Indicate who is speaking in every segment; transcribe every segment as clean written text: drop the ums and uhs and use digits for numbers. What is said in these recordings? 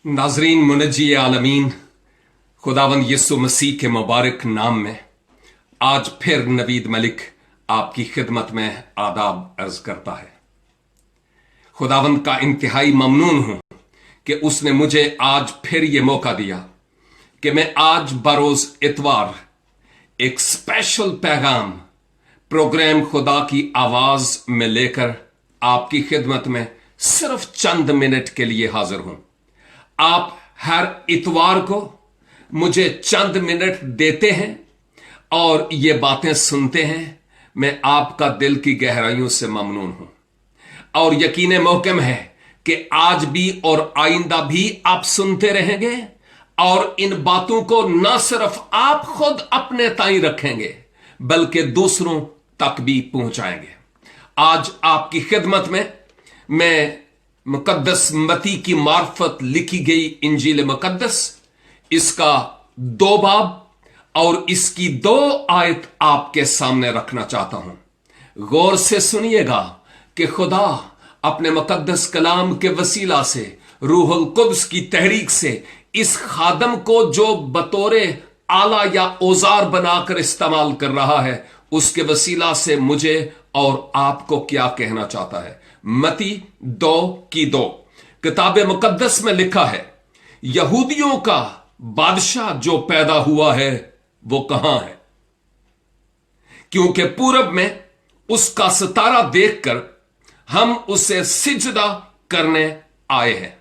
Speaker 1: नाजरीन, मुनज्जी आलमीन खुदावंद यीशु मसीह के मुबारक नाम में आज फिर नवीद मलिक आपकी खिदमत में आदाब अर्ज करता है। खुदावंद का इंतहाई ममनून हूं कि उसने मुझे आज फिर यह मौका दिया कि मैं आज बरोज इतवार एक स्पेशल पैगाम प्रोग्राम खुदा की आवाज में लेकर आपकी खिदमत में सिर्फ चंद मिनट के लिए हाजिर हूं। आप हर इतवार को मुझे चंद मिनट देते हैं और ये बातें सुनते हैं। मैं आपका दिल की गहराइयों से ममनून हूं और यकीन मोहकम है कि आज भी और आइंदा भी आप सुनते रहेंगे और इन बातों को न सिर्फ आप खुद अपने ताई रखेंगे बल्कि दूसरों तक भी पहुंचाएंगे। आज आपकी खिदमत में मैं मुकद्दस मती की मार्फत लिखी गई इंजील मुकद्दस इसका 2 बाब और इसकी 2 आयत आपके सामने रखना चाहता हूं। गौर से सुनिएगा कि खुदा अपने मुकद्दस कलाम के वसीला से रूहुल कुद्स की तहरीक से इस खादम को जो बतौरे आला या औजार बनाकर इस्तेमाल कर रहा है उसके वसीला से मुझे और आपको क्या कहना चाहता है। मती 2:2 किताब मुकद्दस में लिखा है, यहूदियों का बादशाह जो पैदा हुआ है वो कहां है, क्योंकि पूरब में उसका सितारा देखकर हम उसे सिजदा करने आए हैं।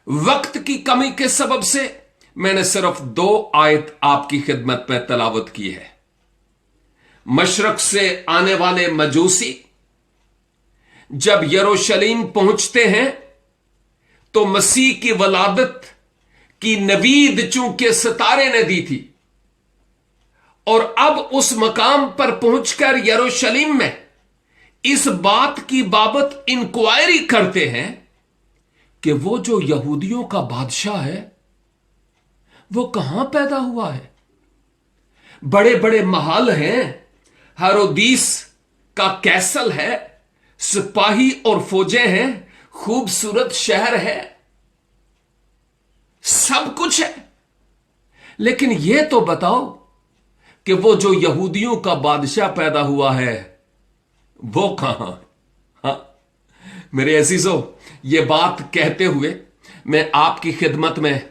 Speaker 1: वक्त की कमी के सबब से मैंने सिर्फ 2 आयत आपकी खिदमत में तलावत की है। मशरक से आने वाले मजूसी जब यरूशलेम पहुंचते हैं तो मसीह की वलादत की नवीद चूंकि सितारे ने दी थी और अब उस मकाम पर पहुंचकर यरूशलेम में इस बात की बाबत इंक्वायरी करते हैं कि वो जो यहूदियों का बादशाह है वो कहां पैदा हुआ है। बड़े बड़े महल हैं, हेरोदिस का कैसल है, सिपाही और फौजें हैं, खूबसूरत शहर है, सब कुछ है, लेकिन यह तो बताओ कि वो जो यहूदियों का बादशाह पैदा हुआ है वो कहां है। हाँ मेरे अजीजों, ये बात कहते हुए मैं आपकी खिदमत में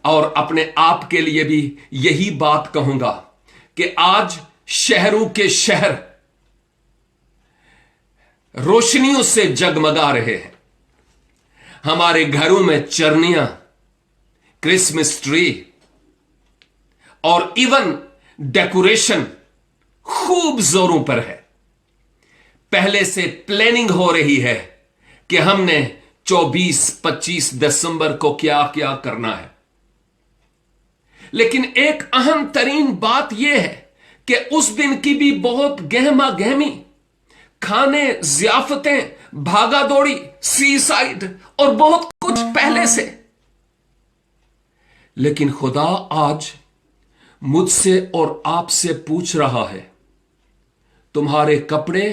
Speaker 1: और अपने आप के लिए भी यही बात कहूंगा कि आज शहरों के शहर रोशनियों से जगमगा रहे हैं। हमारे घरों में चरनियां, क्रिसमस ट्री और इवन डेकोरेशन खूब जोरों पर है। पहले से प्लानिंग हो रही है कि हमने 24-25 दिसंबर को क्या क्या करना है। लेकिन एक अहम तरीन बात यह है कि उस दिन की भी बहुत गहमा गहमी, खाने, जियाफतें, भागा दौड़ी, सी साइड और बहुत कुछ पहले से। लेकिन खुदा आज मुझसे और आपसे पूछ रहा है, तुम्हारे कपड़े,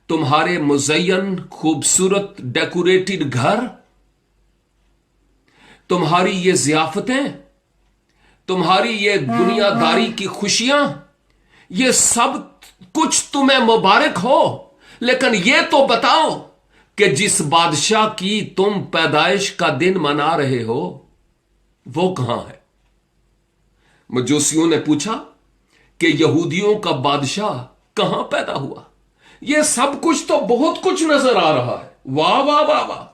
Speaker 1: तुम्हारे मुज़य्यन खूबसूरत डेकोरेटेड घर, तुम्हारी ये जियाफतें, तुम्हारी ये दुनियादारी की खुशियां, ये सब कुछ तुम्हें मुबारक हो, लेकिन ये तो बताओ कि जिस बादशाह की तुम पैदाइश का दिन मना रहे हो वो कहां है। मजूसियों ने पूछा कि यहूदियों का बादशाह कहां पैदा हुआ। ये सब कुछ तो बहुत कुछ नजर आ रहा है, वाह वाह वाह वाह,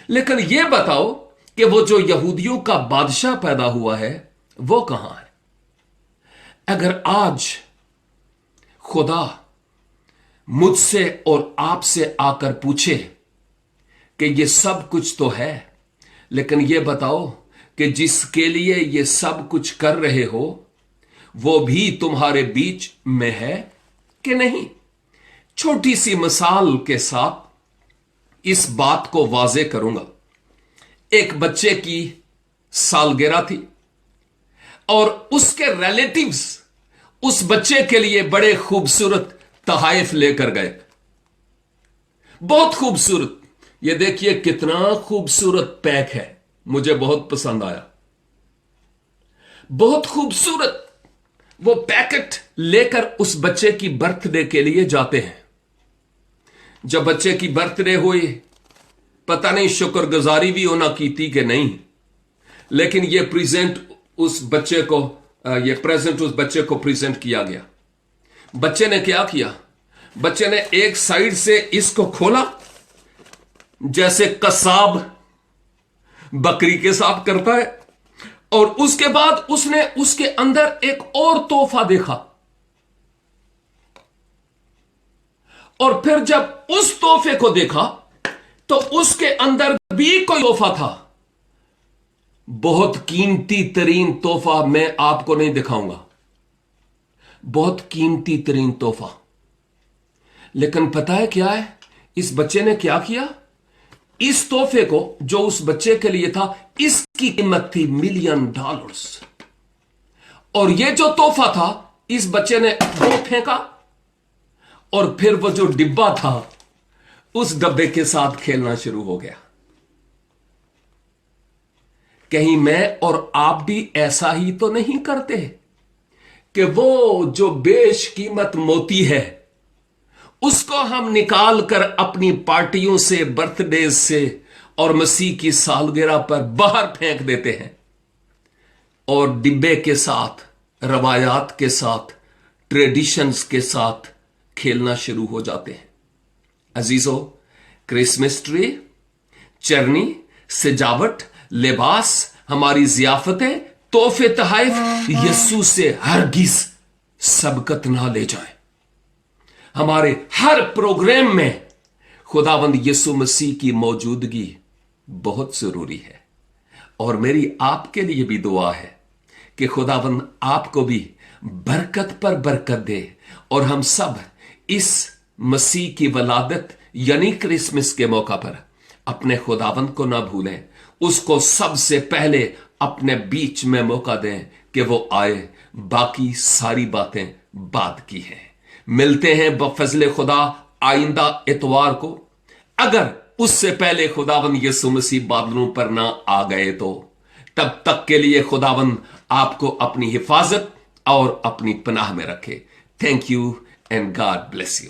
Speaker 1: लेकिन यह बताओ कि वो जो यहूदियों का बादशाह पैदा हुआ है वो कहां है। अगर आज खुदा मुझसे और आपसे आकर पूछे कि ये सब कुछ तो है, लेकिन ये बताओ कि जिसके लिए ये सब कुछ कर रहे हो वो भी तुम्हारे बीच में है कि नहीं। छोटी सी मिसाल के साथ इस बात को वाजे करूंगा। एक बच्चे की सालगिरह थी और उसके रिलेटिव्स उस बच्चे के लिए बड़े खूबसूरत तहाइफ लेकर गए, बहुत खूबसूरत। ये देखिए कितना खूबसूरत पैक है, मुझे बहुत पसंद आया। बहुत खूबसूरत। वो पैकेट लेकर उस बच्चे की बर्थडे के लिए जाते हैं। जब बच्चे की बर्थडे हुई, पता नहीं शुक्रगुजारी भी होना की थी कि नहीं, लेकिन ये प्रेजेंट उस बच्चे को प्रेजेंट किया गया। बच्चे ने क्या किया? बच्चे ने एक साइड से इसको खोला, जैसे कसाब बकरी के साथ करता है, और उसके बाद उसने उसके अंदर एक और तोहफा देखा। और फिर जब उस तोहफे को देखा तो उसके अंदर भी कोई तोहफा था। बहुत कीमती तरीन तोहफा, मैं आपको नहीं दिखाऊंगा, बहुत कीमती तरीन तोहफा। लेकिन पता है क्या है? इस बच्चे ने क्या किया? इस तोहफे को जो उस बच्चे के लिए था, इसकी कीमत थी $1 मिलियन। और यह जो तोहफा था, इस बच्चे ने वो फेंका, और फिर वो जो डिब्बा था, उस डब्बे के साथ खेलना शुरू हो गया। कहीं मैं और आप भी ऐसा ही तो नहीं करते कि वो जो बेशकीमत मोती है, उसको हम निकाल कर अपनी पार्टियों से, बर्थडे से और मसीह की सालगिरह पर बाहर फेंक देते हैं, और डिब्बे के साथ, रवायात के साथ, ट्रेडिशंस के साथ खेलना शुरू हो जाते हैं। अजीजों, क्रिसमस ट्री, चरनी, सजावट, लिबास, हमारी जियाफतें, तोहफे, तोहफे यीशु से हरगिज सबकत ना ले जाएं। हमारे हर प्रोग्राम में खुदावंद यीशु मसीह की मौजूदगी बहुत जरूरी है। और मेरी आपके लिए भी दुआ है कि खुदावंद आपको भी बरकत पर बरकत दे, और हम सब इस मसीह की वलादत यानी क्रिसमस के मौका पर अपने खुदावंद को ना भूलें, उसको सबसे पहले अपने बीच में मौका दें कि वो आए। बाकी सारी बातें बाद की हैं। मिलते हैं बफजले खुदा आइंदा इतवार को। अगर उससे पहले खुदावंद यीशु मसीह बादलों पर ना आ गए तो तब तक के लिए खुदावंद आपको अपनी हिफाजत और अपनी पनाह में रखे। Thank you and God bless you.